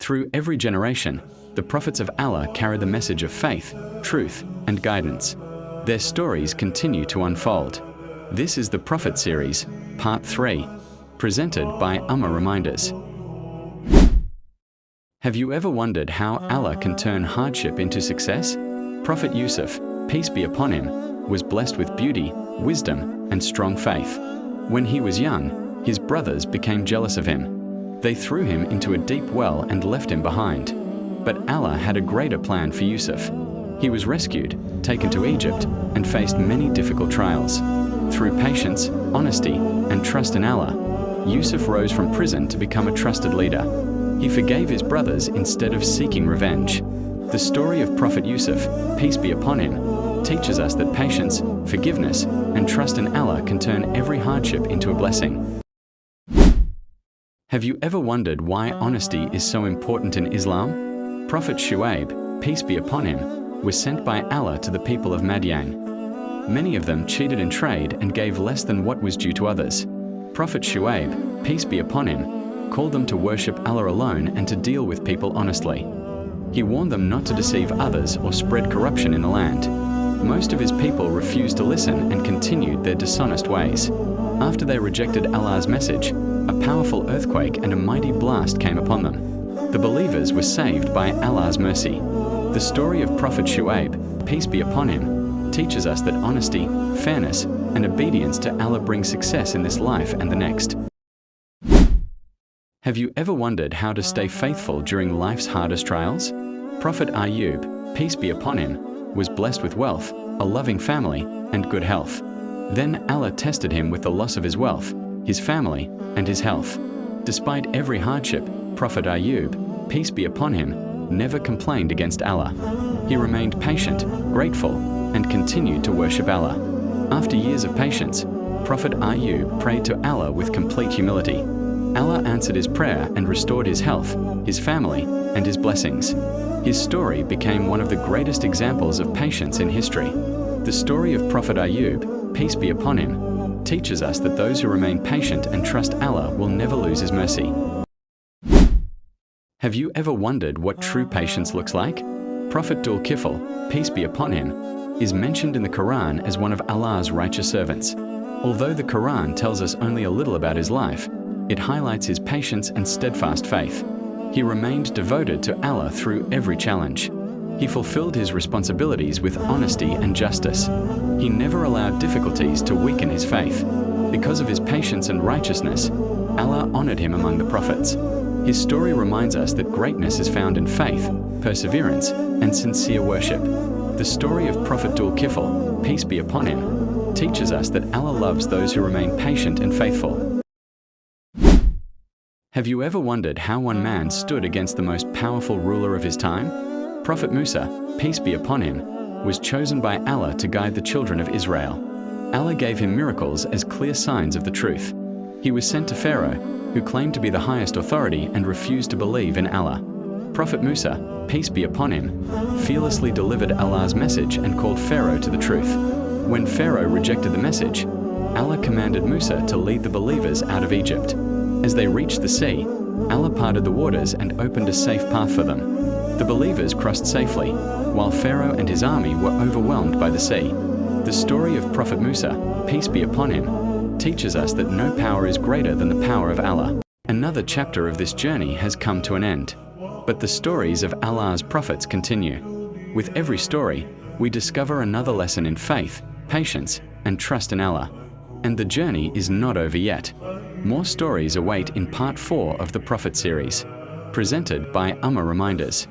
Through every generation, the prophets of Allah carry the message of faith, truth, and guidance. Their stories continue to unfold. This is the Prophet Series, Part 3, presented by Umma Reminders. Have you ever wondered how Allah can turn hardship into success? Prophet Yusuf, peace be upon him, was blessed with beauty, wisdom, and strong faith. When he was young, his brothers became jealous of him. They threw him into a deep well and left him behind. But Allah had a greater plan for Yusuf. He was rescued, taken to Egypt, and faced many difficult trials. Through patience, honesty, and trust in Allah, Yusuf rose from prison to become a trusted leader. He forgave his brothers instead of seeking revenge. The story of Prophet Yusuf, peace be upon him, teaches us that patience, forgiveness, and trust in Allah can turn every hardship into a blessing. Have you ever wondered why honesty is so important in Islam? Prophet Shu'ayb, peace be upon him, was sent by Allah to the people of Madian. Many of them cheated in trade and gave less than what was due to others. Prophet Shu'ayb, peace be upon him, called them to worship Allah alone and to deal with people honestly. He warned them not to deceive others or spread corruption in the land. Most of his people refused to listen and continued their dishonest ways. After they rejected Allah's message, a powerful earthquake and a mighty blast came upon them. The believers were saved by Allah's mercy. The story of Prophet Shu'ayb, peace be upon him, teaches us that honesty, fairness, and obedience to Allah bring success in this life and the next. Have you ever wondered how to stay faithful during life's hardest trials? Prophet Ayyub, peace be upon him, was blessed with wealth, a loving family, and good health. Then Allah tested him with the loss of his wealth, his family, and his health. Despite every hardship, Prophet Ayyub, peace be upon him, never complained against Allah. He remained patient, grateful, and continued to worship Allah. After years of patience, Prophet Ayyub prayed to Allah with complete humility. Allah answered his prayer and restored his health, his family, and his blessings. His story became one of the greatest examples of patience in history. The story of Prophet Ayyub, peace be upon him, teaches us that those who remain patient and trust Allah will never lose His mercy. Have you ever wondered what true patience looks like? Prophet Dhul-Kifl, peace be upon him, is mentioned in the Quran as one of Allah's righteous servants. Although the Quran tells us only a little about his life, it highlights his patience and steadfast faith. He remained devoted to Allah through every challenge. He fulfilled his responsibilities with honesty and justice. He never allowed difficulties to weaken his faith. Because of his patience and righteousness, Allah honored him among the prophets. His story reminds us that greatness is found in faith, perseverance, and sincere worship. The story of Prophet Dhul-Kifl, peace be upon him, teaches us that Allah loves those who remain patient and faithful. Have you ever wondered how one man stood against the most powerful ruler of his time? Prophet Musa, peace be upon him, was chosen by Allah to guide the children of Israel. Allah gave him miracles as clear signs of the truth. He was sent to Pharaoh, who claimed to be the highest authority and refused to believe in Allah. Prophet Musa, peace be upon him, fearlessly delivered Allah's message and called Pharaoh to the truth. When Pharaoh rejected the message, Allah commanded Musa to lead the believers out of Egypt. As they reached the sea, Allah parted the waters and opened a safe path for them. The believers crossed safely, while Pharaoh and his army were overwhelmed by the sea. The story of Prophet Musa, peace be upon him, teaches us that no power is greater than the power of Allah. Another chapter of this journey has come to an end, but the stories of Allah's prophets continue. With every story, we discover another lesson in faith, patience, and trust in Allah. And the journey is not over yet. More stories await in Part 4 of the Prophet Series, presented by Umma Reminders.